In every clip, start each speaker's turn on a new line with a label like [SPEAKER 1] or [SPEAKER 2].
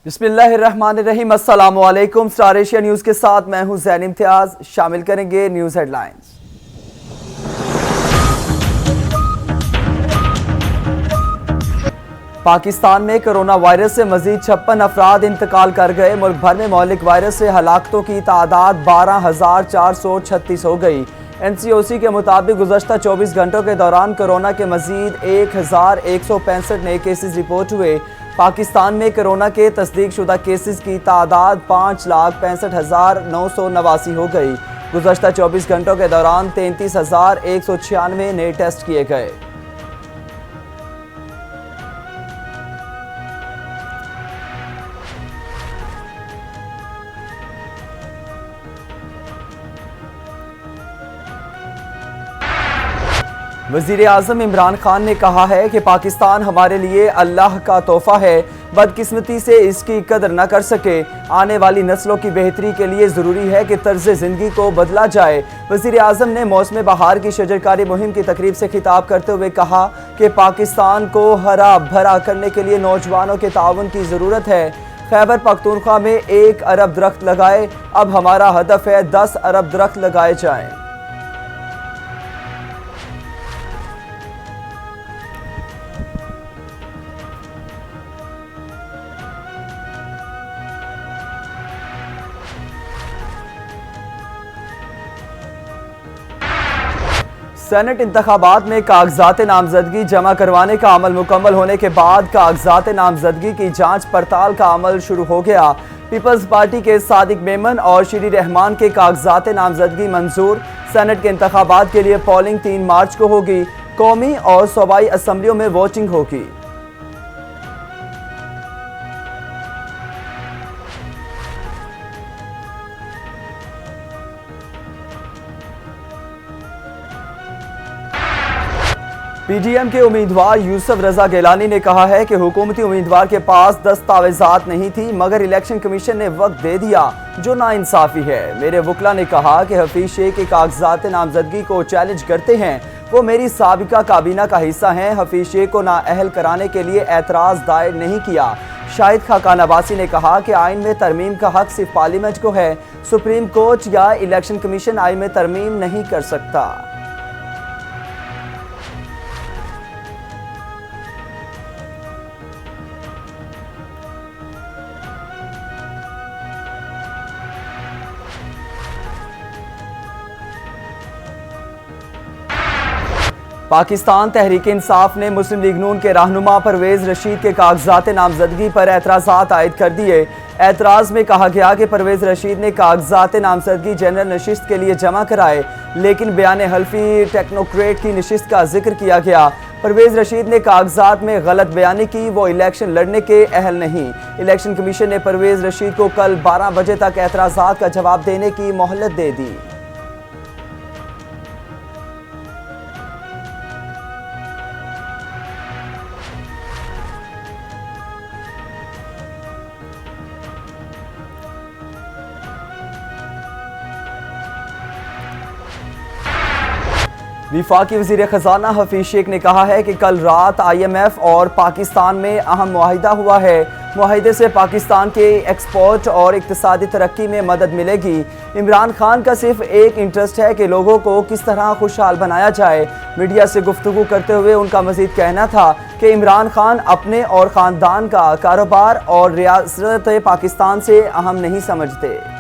[SPEAKER 1] बिस्मिल्लाहिर्रहमानिर्रहीम। अस्सलाम वालेकुम। स्टार एशिया न्यूज के साथ मैं हूं ज़ैन इम्तियाज। शामिल करेंगे न्यूज हेडलाइंस। पाकिस्तान में कोरोना वायरस से मजीद 56 अफराद इंतकाल कर गए। मुल्क भर में मौलिक वायरस से हलाकतों की तादाद 12,436 हो गई। NCOC के मुताबिक गुज़श्ता 24 घंटों के दौरान कोरोना के मजीद 1,165 नए केसेस रिपोर्ट हुए। पाकिस्तान में कोरोना के तस्दीक शुदा केसेस की तादाद 5,65,989 हो गई। गुज़श्ता 24 घंटों के दौरान 33,196 नए टेस्ट किए गए। वज़ीर आज़म इमरान खान ने कहा है कि पाकिस्तान हमारे लिए अल्लाह का तोहफा है, बदकिस्मती से इसकी कदर न कर सके। आने वाली नस्लों की बेहतरी के लिए ज़रूरी है कि तर्ज ज़िंदगी को बदला जाए। वज़ीर आज़म ने मौसम बहार की शजरकारी मुहिम की तकरीब से खिताब करते हुए कहा कि पाकिस्तान को हरा भरा करने के लिए नौजवानों के ताउन की ज़रूरत है। खैबर पख्तूनख्वा में 1 अरब दरख्त लगाए, अब हमारा हदफ है 10 अरब दरख्त लगाए जाएं। सेनेट इंतखाबात में कागजात नामजदगी जमा करवाने का अमल मुकम्मल होने के बाद कागजात नामजदगी की जांच पड़ताल का अमल शुरू हो गया। पीपल्स पार्टी के सादिक मेमन और श्री रहमान के कागजात नामजदगी मंजूर। सेनेट के इंतखाबात के लिए पोलिंग 3 मार्च को होगी। कौमी और सूबाई असम्बलियों में वोटिंग होगी। PDM के उम्मीदवार यूसुफ रजा गिलानी ने कहा है कि हुकूमती उम्मीदवार के पास दस्तावेजात नहीं थी, मगर इलेक्शन कमीशन ने वक्त दे दिया, जो नाइंसाफी है। मेरे वकला ने कहा कि हफीज शेख के कागजात नामजदगी को चैलेंज करते हैं। वो मेरी साबिका काबीना का हिस्सा हैं। हफीज शेख को नाअहल कराने के लिए एतराज़ दायर नहीं किया। शाहिद खाकान अब्बासी ने कहा कि आइन में तरमीम का हक सिर्फ पार्लियामेंट को है। सुप्रीम कोर्ट या इलेक्शन कमीशन आइन में तरमीम नहीं कर सकता। पाकिस्तान तहरीक इंसाफ ने मुस्लिम लीग नून के रहनुमा परवेज रशीद के कागजात नामजदगी पर एतराज़ात आयद कर दिए। एतराज़ में कहा गया कि परवेज रशीद ने कागजात नामजदगी जनरल नशिस्त के लिए जमा कराए, लेकिन बयान हल्फी टेक्नोक्रेट की नशिस्त का जिक्र किया गया। परवेज रशीद ने कागजात में गलत बयानी की, वो इलेक्शन लड़ने के अहल नहीं। इलेक्शन कमीशन ने परवेज रशीद को कल 12 बजे तक एतराज़ात का जवाब देने की मोहलत दे दी। विफाकी वज़ीर ख़जाना हफीज शेख ने कहा है कि कल रात IMF और पाकिस्तान में अहम मुआहिदा हुआ है। मुआहिदे से पाकिस्तान के एक्सपोर्ट और इक़्तिसादी तरक्की में मदद मिलेगी। इमरान खान का सिर्फ एक इंटरेस्ट है कि लोगों को किस तरह खुशहाल बनाया जाए। मीडिया से गुफ्तगू करते हुए उनका मज़ीद कहना था कि इमरान खान अपने और ख़ानदान का कारोबार और रियासत पाकिस्तान से अहम नहीं समझते।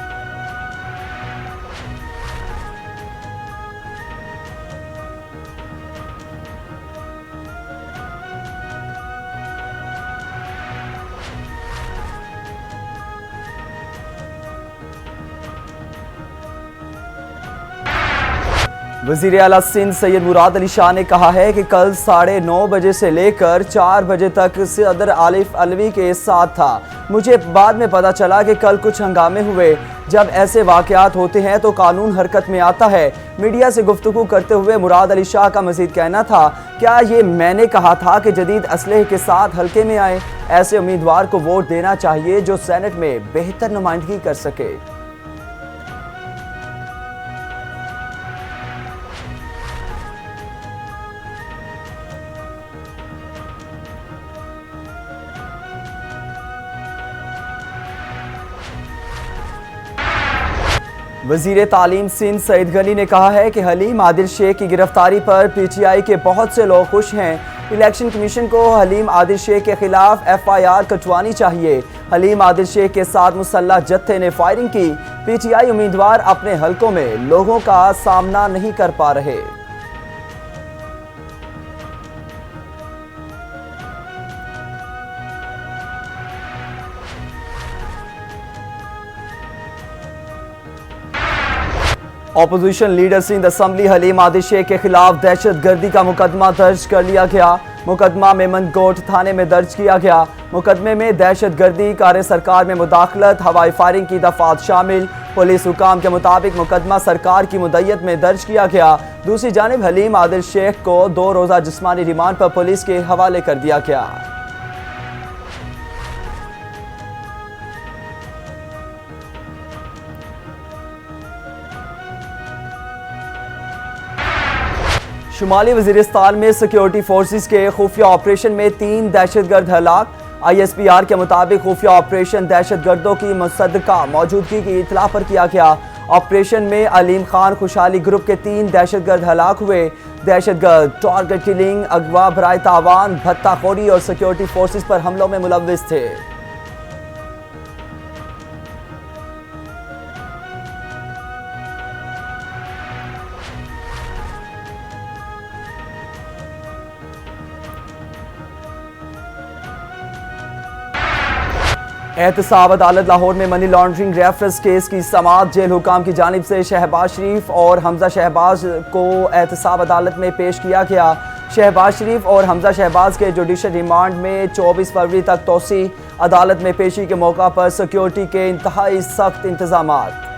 [SPEAKER 1] वज़ीर आला सिंध सैयद मुराद अली शाह ने कहा है कि कल 9:30 बजे से लेकर 4 बजे तक सदर आलिफ अलवी के साथ था। मुझे बाद में पता चला कि कल कुछ हंगामे हुए। जब ऐसे वाक़यात होते हैं तो कानून हरकत में आता है। मीडिया से गुफ्तगू करते हुए मुराद अली शाह का मज़ीद कहना था, क्या ये मैंने कहा था कि जदीद असलहे के साथ हल्के में आए? ऐसे उम्मीदवार को वोट देना चाहिए जो सेनेट में बेहतर नुमाइंदगी कर सके। वजीर तालीम सिंध सईद गनी ने कहा है कि हलीम आदिल शेख की गिरफ्तारी पर पीटीआई के बहुत से लोग खुश हैं। इलेक्शन कमीशन को हलीम आदिल शेख के खिलाफ एफआईआर कटवानी चाहिए। हलीम आदिल शेख के साथ मुसल्लह जत्थे ने फायरिंग की। पीटीआई उम्मीदवार अपने हलकों में लोगों का सामना नहीं कर पा रहे। Opposition leader Sindh assembly Haleem Adil Sheikh के खिलाफ दहशतगर्दी का मुकदमा दर्ज कर लिया गया। मुकदमा मेमनकोट थाने में दर्ज किया गया। मुकदमे में दहशतगर्दी, कार्य सरकार में मुदाखलत, हवाई फायरिंग की दफात शामिल। पुलिस हुकाम के मुताबिक मुकदमा सरकार की मुद्दत में दर्ज किया गया। दूसरी जानिब हलीम आदिल शेख को 2 रोज़ा जिस्मानी रिमांड पर पुलिस के हवाले कर दिया गया। शुमाली वजीरिस्तान में सिक्योरिटी फोर्सेस के खुफिया ऑपरेशन में 3 दहशतगर्द हलाक। ISPR के मुताबिक खुफिया ऑपरेशन दहशतगर्दों की मुसद्दका मौजूदगी की इतला पर किया गया। ऑपरेशन में अलीम खान खुशहाली ग्रुप के 3 दहशतगर्द हलाक हुए। दहशतगर्द टारगेट किलिंग, अगवा, बराए तावान, भत्ताखोरी और सिक्योरिटी फोर्सेस पर हमलों में मुलव्विस थे। एहतसाब अदालत लाहौर में मनी लॉन्ड्रिंग रेफरेंस केस की समाअत जेल हुकाम की जानिब से शहबाज शरीफ और हमजा शहबाज को एहतसाब अदालत में पेश किया गया। शहबाज शरीफ और हमजा शहबाज के जुडिशल रिमांड में 24 फरवरी तक तोसी। अदालत में पेशी के मौका पर सिक्योरिटी के इंतहाई सख्त इंतजामात।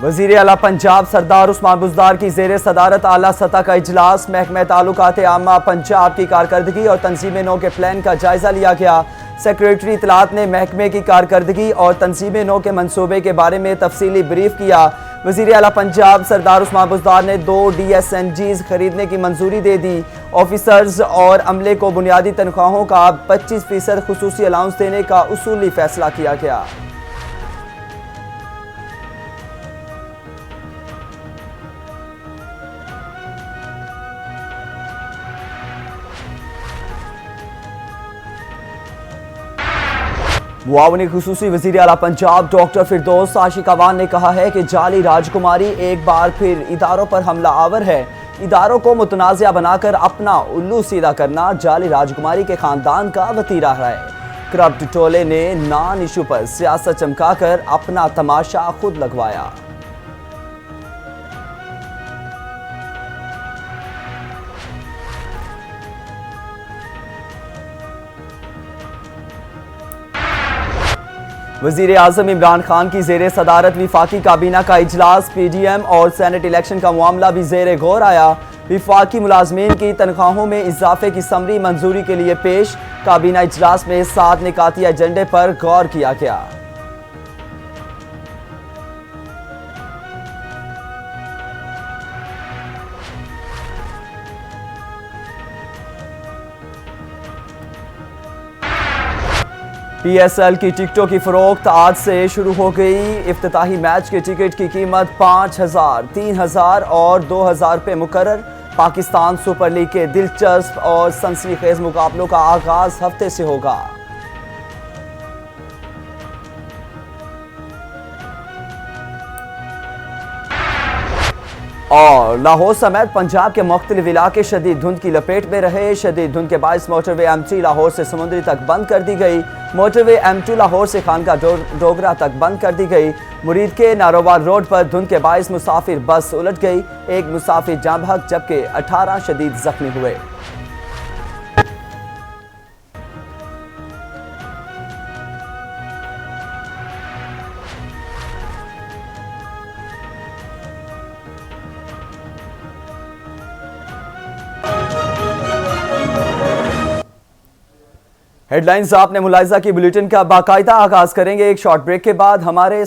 [SPEAKER 1] वजीर आला पंजाब सरदार उस्मान बुज़दार की ज़ेर सदारत आला सतह का इजलास। महकमा ताल्लुकात आमा पंजाब की कारकर्दगी और तंजीम नौ के प्लान का जायजा लिया गया। सेक्रेटरी इतलात ने महकमे की कारकर्दगी और तंजीम नौ के मनसूबे के बारे में तफसीली ब्रीफ किया। वजीर आला पंजाब सरदार उस्मान बुज़दार ने 2 DSNGs खरीदने की मंजूरी दे दी। ऑफिसर्स और अमले को बुनियादी तनख्वाहों का 25% खुसूसी अलाउंस देने का उसूली फैसला किया गया। मुआवनी खुसूसी वजीर आला पंजाब डॉक्टर फिरदौस आशिकावान ने कहा है कि जाली राजकुमारी एक बार फिर इदारों पर हमला आवर है। इदारों को मुतनाज़िया बनाकर अपना उल्लू सीधा करना जाली राजकुमारी के खानदान का वतीरा है। करप्ट टोले ने नॉन इशू पर सियासत चमकाकर अपना तमाशा खुद लगवाया। वजीर आज़म इमरान खान की ज़ेर सदारत विफाकी काबीना का इजलास। PDM और सेनेट इलेक्शन का मामला भी ज़ेर गौर आया। विफाकी मुलाजमीन की तनख्वाहों में इजाफे की समरी मंजूरी के लिए पेश। काबीना इजलास में 7 निकाती एजेंडे पर गौर किया गया। PSL की टिकटों की फरोख्त आज से शुरू हो गई। इफ्तिताही मैच के टिकट की कीमत 5,000, 3,000 और 2,000 रुपये मुकर्रर। पाकिस्तान सुपर लीग के दिलचस्प और सनसनीखेज मुकाबलों का आगाज हफ्ते से होगा। और लाहौर समेत पंजाब के मुख्तलिफ इलाके शदीद धुंध की लपेट में रहे। शदीद धुंध के बायस मोटरवे M3 लाहौर से समुद्री तक बंद कर दी गई। मोटरवे M2 लाहौर से खानका डोगरा तक बंद कर दी गई। मुरीद के नारोवाल रोड पर धुंध के बायस मुसाफिर बस उलट गई। एक मुसाफिर जाँ बहक जबकि 18 शदीद जख्मी हुए। हेडलाइंस आपने मुलाहिजा की। बुलेटिन का बाकायदा आगाज करेंगे एक शॉर्ट ब्रेक के बाद। हमारे